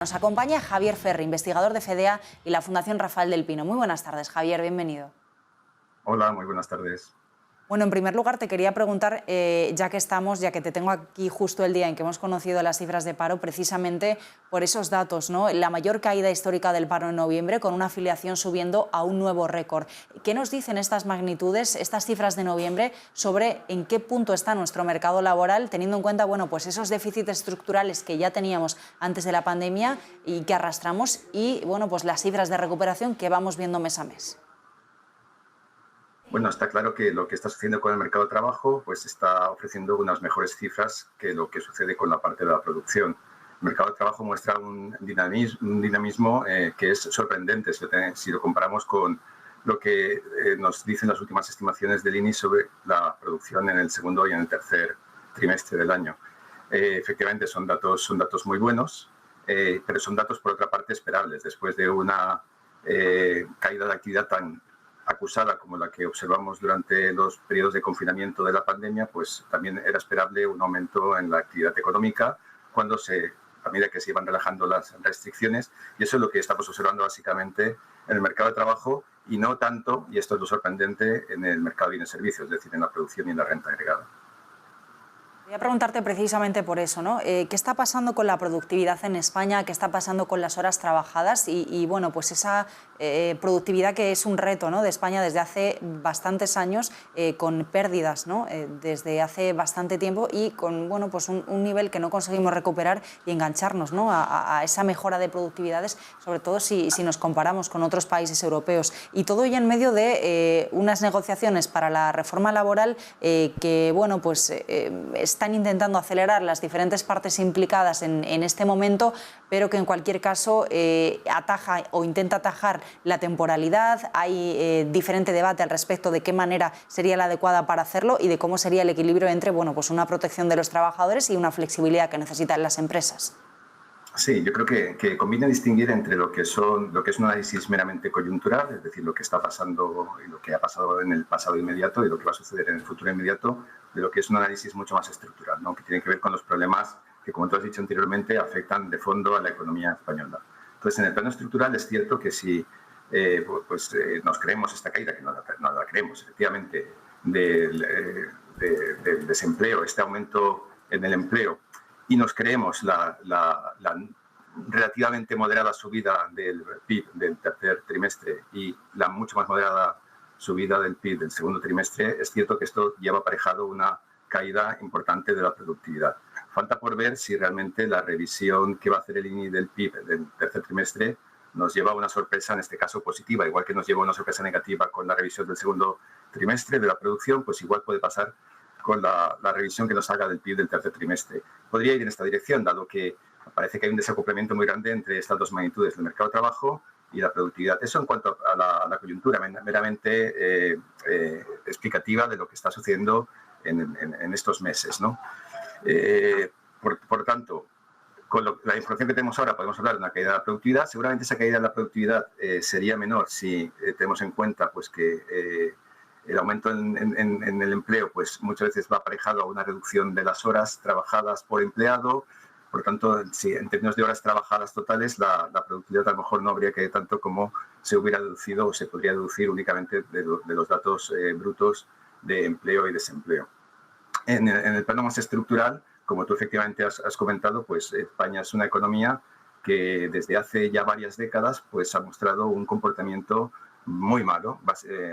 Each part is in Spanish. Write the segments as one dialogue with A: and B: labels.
A: Nos acompaña Javier Ferri, investigador de FEDEA y la Fundación Rafael del Pino. Muy buenas tardes, Javier, bienvenido.
B: Hola, muy buenas tardes.
A: Bueno, en primer lugar te quería preguntar, ya que te tengo aquí justo el día en que hemos conocido las cifras de paro, precisamente por esos datos, ¿no? La mayor caída histórica del paro en noviembre, con una afiliación subiendo a un nuevo récord. ¿Qué nos dicen estas magnitudes, estas cifras de noviembre, sobre en qué punto está nuestro mercado laboral, teniendo en cuenta, bueno, pues esos déficits estructurales que ya teníamos antes de la pandemia y que arrastramos y, bueno, pues las cifras de recuperación que vamos viendo mes a mes?
B: Bueno, está claro que lo que está sucediendo con el mercado de trabajo pues está ofreciendo unas mejores cifras que lo que sucede con la parte de la producción. El mercado de trabajo muestra un dinamismo que es sorprendente si lo comparamos con lo que nos dicen las últimas estimaciones del INI sobre la producción en el segundo y en el tercer trimestre del año. Efectivamente, son datos muy buenos, pero son datos, por otra parte, esperables. Después de una caída de actividad tan acusada como la que observamos durante los periodos de confinamiento de la pandemia, pues también era esperable un aumento en la actividad económica a medida que se iban relajando las restricciones, y eso es lo que estamos observando básicamente en el mercado de trabajo y no tanto, y esto es lo sorprendente, en el mercado de bienes y servicios, es decir, en la producción y en la renta agregada.
A: Voy a preguntarte precisamente por eso, ¿no? ¿Qué está pasando con la productividad en España? ¿Qué está pasando con las horas trabajadas? Y bueno, pues esa productividad que es un reto, ¿no?, de España desde hace bastantes años, con pérdidas, ¿no?, desde hace bastante tiempo y con, bueno, pues un nivel que no conseguimos recuperar y engancharnos, ¿no?, a esa mejora de productividades, sobre todo si nos comparamos con otros países europeos. Y todo ello en medio de unas negociaciones para la reforma laboral que, bueno, pues están intentando acelerar las diferentes partes implicadas en este momento, pero que en cualquier caso ataja o intenta atajar la temporalidad. Hay diferente debate al respecto de qué manera sería la adecuada para hacerlo y de cómo sería el equilibrio entre, bueno, pues una protección de los trabajadores y una flexibilidad que necesitan las empresas.
B: Sí, yo creo que conviene distinguir entre lo que es un análisis meramente coyuntural, es decir, lo que está pasando y lo que ha pasado en el pasado inmediato y lo que va a suceder en el futuro inmediato, de lo que es un análisis mucho más estructural, ¿no?, que tiene que ver con los problemas que, como tú has dicho anteriormente, afectan de fondo a la economía española. Entonces, en el plano estructural es cierto que si nos creemos esta caída, que no la creemos, efectivamente, del desempleo, este aumento en el empleo, y nos creemos la relativamente moderada subida del PIB del tercer trimestre y la mucho más moderada subida del PIB del segundo trimestre, es cierto que esto lleva aparejado una caída importante de la productividad. Falta por ver si realmente la revisión que va a hacer el INI del PIB del tercer trimestre nos lleva a una sorpresa, en este caso positiva, igual que nos lleva a una sorpresa negativa con la revisión del segundo trimestre de la producción, pues igual puede pasar con la revisión que nos haga del PIB del tercer trimestre. Podría ir en esta dirección, dado que parece que hay un desacoplamiento muy grande entre estas dos magnitudes del mercado de trabajo y la productividad. Eso en cuanto a la coyuntura meramente explicativa de lo que está sucediendo en estos meses, ¿no? Por tanto, con la información que tenemos ahora podemos hablar de una caída de la productividad. Seguramente esa caída de la productividad sería menor si tenemos en cuenta pues, que el aumento en el empleo pues, muchas veces va aparejado a una reducción de las horas trabajadas por empleado. Por tanto, si en términos de horas trabajadas totales, la productividad a lo mejor no habría caído tanto como se hubiera deducido o se podría deducir únicamente de los datos brutos de empleo y desempleo. En el plano más estructural, como tú efectivamente has comentado, pues España es una economía que desde hace ya varias décadas pues, ha mostrado un comportamiento muy malo,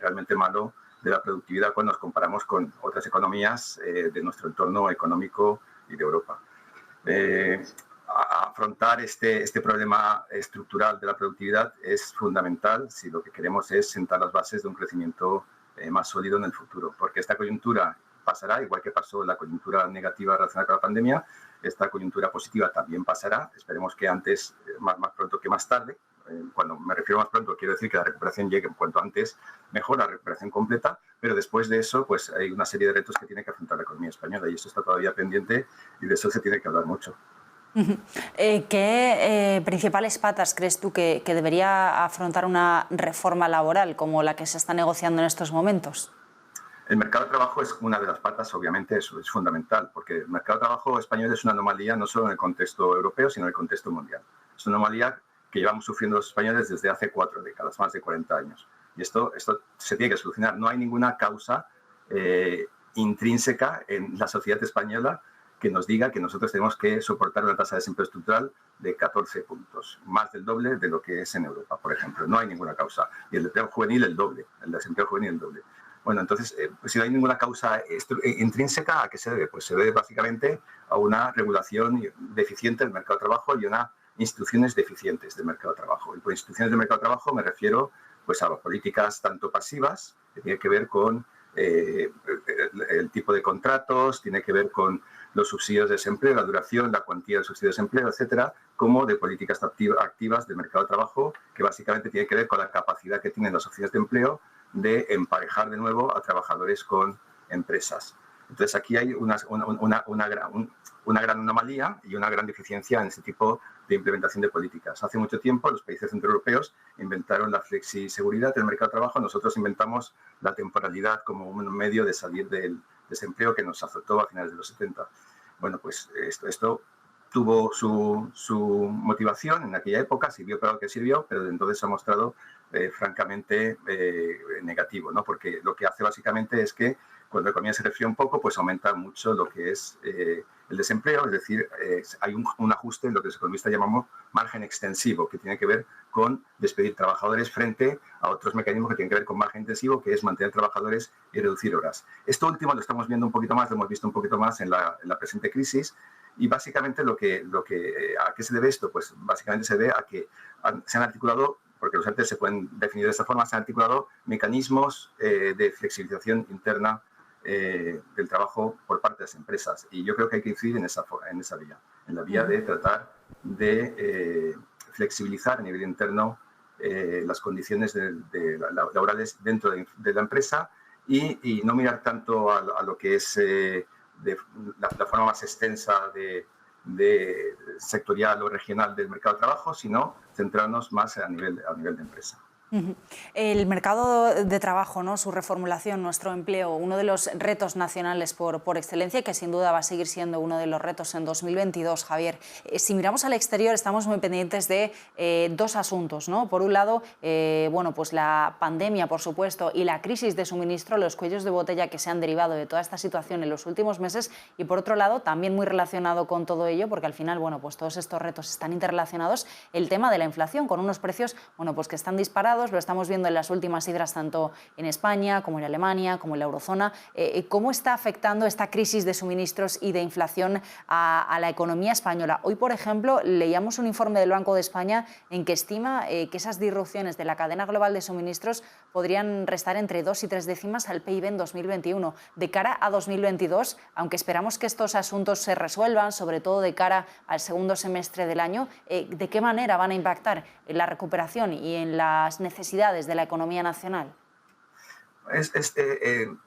B: realmente malo, de la productividad cuando nos comparamos con otras economías de nuestro entorno económico y de Europa. Afrontar este problema estructural de la productividad es fundamental si lo que queremos es sentar las bases de un crecimiento más sólido en el futuro, porque esta coyuntura pasará, igual que pasó la coyuntura negativa relacionada con la pandemia, esta coyuntura positiva también pasará, esperemos que antes, más pronto que más tarde. Cuando me refiero más pronto, quiero decir que la recuperación llegue cuanto antes, mejor, la recuperación completa, pero después de eso pues hay una serie de retos que tiene que afrontar la economía española y eso está todavía pendiente y de eso se tiene que hablar mucho.
A: ¿Qué principales patas crees tú que debería afrontar una reforma laboral como la que se está negociando en estos momentos?
B: El mercado de trabajo es una de las patas, obviamente, eso es fundamental, porque el mercado de trabajo español es una anomalía no solo en el contexto europeo, sino en el contexto mundial. Es una anomalía que llevamos sufriendo los españoles desde hace 4 décadas, más de 40 años. Y esto se tiene que solucionar. No hay ninguna causa intrínseca en la sociedad española que nos diga que nosotros tenemos que soportar una tasa de desempleo estructural de 14 puntos, más del doble de lo que es en Europa, por ejemplo. No hay ninguna causa. Y el desempleo juvenil el doble, el desempleo juvenil el doble. Bueno, entonces, pues si no hay ninguna causa intrínseca, ¿a qué se debe? Pues se debe básicamente a una regulación deficiente del mercado de trabajo y unas instituciones deficientes del mercado de trabajo. Y por instituciones del mercado de trabajo me refiero pues, a políticas tanto pasivas, que tienen que ver con el tipo de contratos, tiene que ver con los subsidios de desempleo, la duración, la cuantía del subsidio de desempleo, etcétera, como de políticas activas del mercado de trabajo, que básicamente tiene que ver con la capacidad que tienen las oficinas de empleo de emparejar de nuevo a trabajadores con empresas. Entonces, aquí hay una gran anomalía y una gran deficiencia en este tipo de implementación de políticas. Hace mucho tiempo los países centroeuropeos inventaron la flexiseguridad del mercado de trabajo. Nosotros inventamos la temporalidad como un medio de salir del desempleo que nos azotó a finales de los 70. Bueno, pues esto tuvo su motivación en aquella época, sirvió para lo que sirvió, pero desde entonces se ha mostrado francamente negativo, ¿no? Porque lo que hace básicamente es que cuando la economía se refría un poco, pues aumenta mucho lo que es el desempleo, es decir, hay un ajuste en lo que los economistas llamamos margen extensivo, que tiene que ver con despedir trabajadores frente a otros mecanismos que tienen que ver con margen intensivo, que es mantener trabajadores y reducir horas. Esto último lo estamos viendo un poquito más, lo hemos visto un poquito más en la presente crisis, y básicamente ¿a qué se debe esto? Pues básicamente se debe a que se han articulado, porque los ERTE se pueden definir de esta forma, se han articulado mecanismos de flexibilización interna del trabajo por parte de las empresas. Y yo creo que hay que incidir en esa vía, en la vía de tratar de flexibilizar a nivel interno las condiciones laborales dentro de la empresa y no mirar tanto a lo que es la forma más extensa de sectorial o regional del mercado de trabajo, sino centrarnos más a nivel de empresa.
A: El mercado de trabajo, ¿no? Su reformulación, nuestro empleo, uno de los retos nacionales por excelencia y que sin duda va a seguir siendo uno de los retos en 2022, Javier. Si miramos al exterior estamos muy pendientes de dos asuntos, ¿no? Por un lado, bueno, pues la pandemia, por supuesto, y la crisis de suministro, los cuellos de botella que se han derivado de toda esta situación en los últimos meses, y por otro lado, también muy relacionado con todo ello, porque al final, bueno, pues todos estos retos están interrelacionados, el tema de la inflación, con unos precios, bueno, pues que están disparados. Lo estamos viendo en las últimas cifras tanto en España como en Alemania, como en la eurozona. ¿Cómo está afectando esta crisis de suministros y de inflación a la economía española? Hoy, por ejemplo, leíamos un informe del Banco de España en que estima que esas disrupciones de la cadena global de suministros podrían restar entre 2 y 3 décimas al PIB en 2021. De cara a 2022, aunque esperamos que estos asuntos se resuelvan, sobre todo de cara al segundo semestre del año, ¿de qué manera van a impactar en la recuperación y en las necesidades de la economía nacional?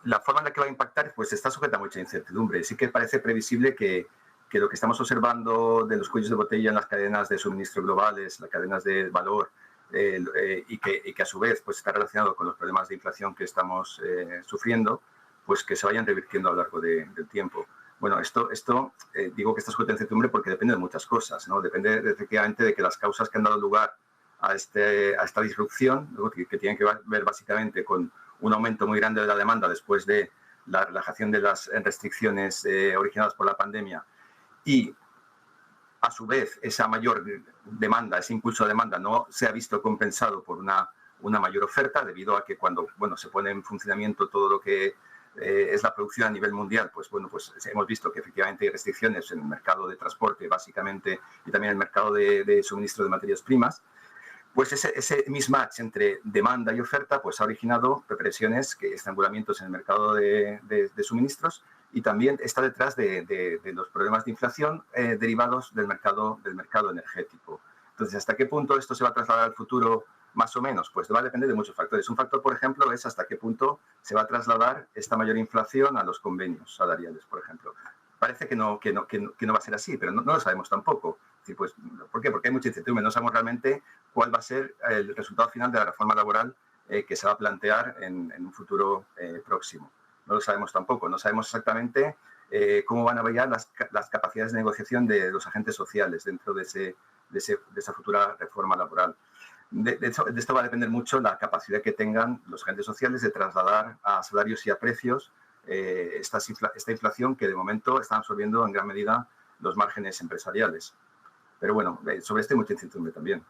B: La forma en la que va a impactar pues está sujeta a mucha incertidumbre. Sí que parece previsible que lo que estamos observando de los cuellos de botella en las cadenas de suministro globales, las cadenas de valor, y que a su vez pues está relacionado con los problemas de inflación que estamos sufriendo, pues que se vayan revirtiendo a lo largo del tiempo. Bueno, esto digo que está sujeto a incertidumbre porque depende de muchas cosas, ¿no? Depende efectivamente de que las causas que han dado lugar a esta disrupción, ¿no? que tiene que ver básicamente con un aumento muy grande de la demanda después de la relajación de las restricciones originadas por la pandemia y a su vez esa mayor demanda, ese impulso de demanda no se ha visto compensado por una mayor oferta debido a que cuando se pone en funcionamiento todo lo que es la producción a nivel mundial, pues hemos visto que efectivamente hay restricciones en el mercado de transporte básicamente y también en el mercado de suministro de materias primas. Pues ese mismatch entre demanda y oferta pues ha originado presiones, estrangulamientos en el mercado de suministros y también está detrás de los problemas de inflación derivados del mercado energético. Entonces, ¿hasta qué punto esto se va a trasladar al futuro más o menos? Pues va a depender de muchos factores. Un factor, por ejemplo, es hasta qué punto se va a trasladar esta mayor inflación a los convenios salariales, por ejemplo. Parece que no va a ser así, pero no lo sabemos tampoco. Pues, ¿por qué? Porque hay mucha incertidumbre. No sabemos realmente cuál va a ser el resultado final de la reforma laboral que se va a plantear en un futuro próximo. No lo sabemos tampoco. No sabemos exactamente cómo van a variar las capacidades de negociación de los agentes sociales dentro de de esa futura reforma laboral. De esto va a depender mucho la capacidad que tengan los agentes sociales de trasladar a salarios y a precios esta inflación que de momento están absorbiendo en gran medida los márgenes empresariales. Pero bueno, sobre esto hay mucha incertidumbre también.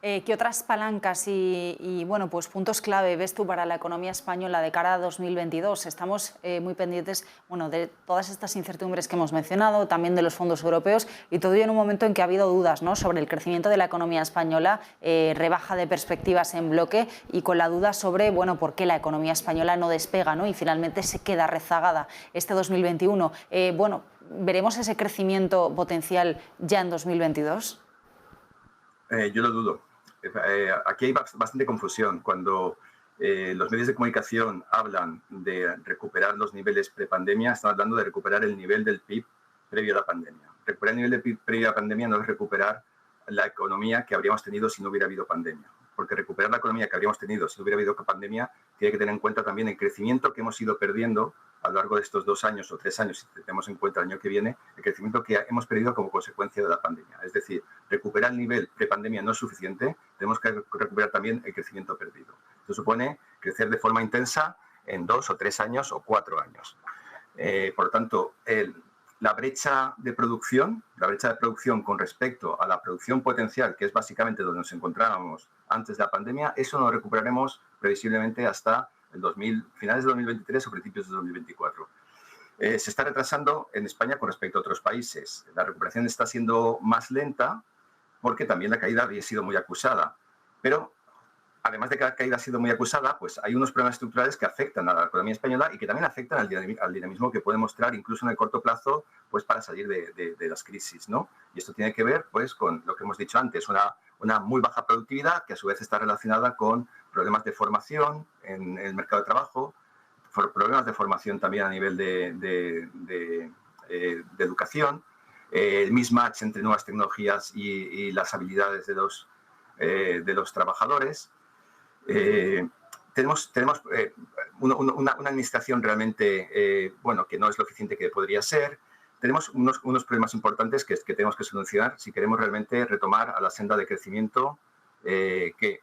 A: ¿Qué otras palancas y bueno, pues puntos clave ves tú para la economía española de cara a 2022? Estamos muy pendientes, bueno, de todas estas incertidumbres que hemos mencionado, también de los fondos europeos, y todo ello en un momento en que ha habido dudas, ¿no?, sobre el crecimiento de la economía española, rebaja de perspectivas en bloque, y con la duda sobre, bueno, por qué la economía española no despega, ¿no?, y finalmente se queda rezagada este 2021. Bueno, ¿veremos ese crecimiento potencial ya en 2022?
B: Yo lo dudo. Aquí hay bastante confusión. Cuando los medios de comunicación hablan de recuperar los niveles prepandemia, están hablando de recuperar el nivel del PIB previo a la pandemia. Recuperar el nivel del PIB previo a la pandemia no es recuperar la economía que habríamos tenido si no hubiera habido pandemia. Porque recuperar la economía que habríamos tenido si no hubiera habido pandemia tiene que tener en cuenta también el crecimiento que hemos ido perdiendo a lo largo de estos 2 años o 3 años, si tenemos en cuenta el año que viene, el crecimiento que hemos perdido como consecuencia de la pandemia. Es decir, recuperar el nivel prepandemia no es suficiente, tenemos que recuperar también el crecimiento perdido. Esto supone crecer de forma intensa en 2 o 3 años o 4 años. Por lo tanto, la brecha de producción con respecto a la producción potencial, que es básicamente donde nos encontrábamos antes de la pandemia, eso lo recuperaremos previsiblemente hasta finales de 2023 o principios de 2024. Se está retrasando en España con respecto a otros países. La recuperación está siendo más lenta porque también la caída había sido muy acusada. Pero además de que la caída ha sido muy acusada, pues hay unos problemas estructurales que afectan a la economía española y que también afectan al dinamismo que puede mostrar incluso en el corto plazo, pues para salir de las crisis, ¿no? Y esto tiene que ver pues con lo que hemos dicho antes, una muy baja productividad que a su vez está relacionada con problemas de formación en el mercado de trabajo, problemas de formación también a nivel de educación, el mismatch entre nuevas tecnologías y las habilidades de los trabajadores. Tenemos una administración realmente bueno, que no es lo eficiente que podría ser. Tenemos unos problemas importantes que tenemos que solucionar si queremos realmente retomar a la senda de crecimiento que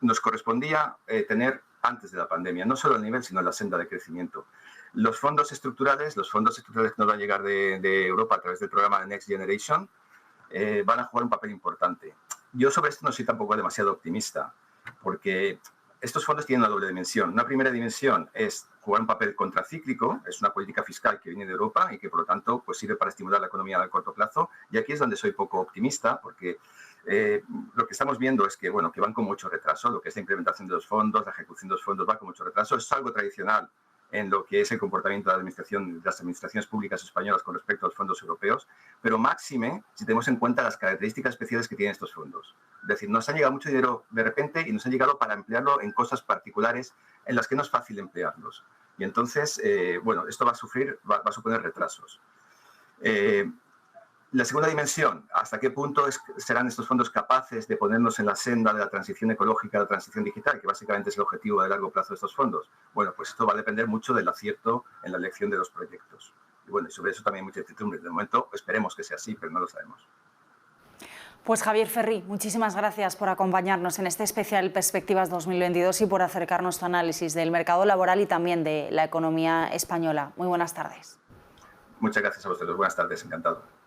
B: nos correspondía tener antes de la pandemia, no solo el nivel, sino la senda de crecimiento. Los fondos estructurales que nos van a llegar de Europa a través del programa Next Generation van a jugar un papel importante. Yo sobre esto no soy tampoco demasiado optimista, porque estos fondos tienen una doble dimensión. Una primera dimensión es jugar un papel contracíclico, es una política fiscal que viene de Europa y que, por lo tanto, pues sirve para estimular la economía a corto plazo. Y aquí es donde soy poco optimista, porque lo que estamos viendo es que, bueno, que van con mucho retraso. Lo que es la implementación de los fondos, la ejecución de los fondos va con mucho retraso. Es algo tradicional en lo que es el comportamiento de las administraciones públicas españolas con respecto a los fondos europeos, pero máxime si tenemos en cuenta las características especiales que tienen estos fondos. Es decir, nos ha llegado mucho dinero de repente y nos ha llegado para emplearlo en cosas particulares en las que no es fácil emplearlos. Y entonces, bueno, esto va a suponer retrasos. La segunda dimensión, ¿hasta qué punto serán estos fondos capaces de ponernos en la senda de la transición ecológica, de la transición digital, que básicamente es el objetivo de largo plazo de estos fondos? Bueno, pues esto va a depender mucho del acierto en la elección de los proyectos. Y bueno, y sobre eso también hay mucha incertidumbre. De momento esperemos que sea así, pero no lo sabemos.
A: Pues Javier Ferri, muchísimas gracias por acompañarnos en este especial Perspectivas 2022 y por acercarnos tu análisis del mercado laboral y también de la economía española. Muy buenas tardes.
B: Muchas gracias a vosotros. Buenas tardes, encantado.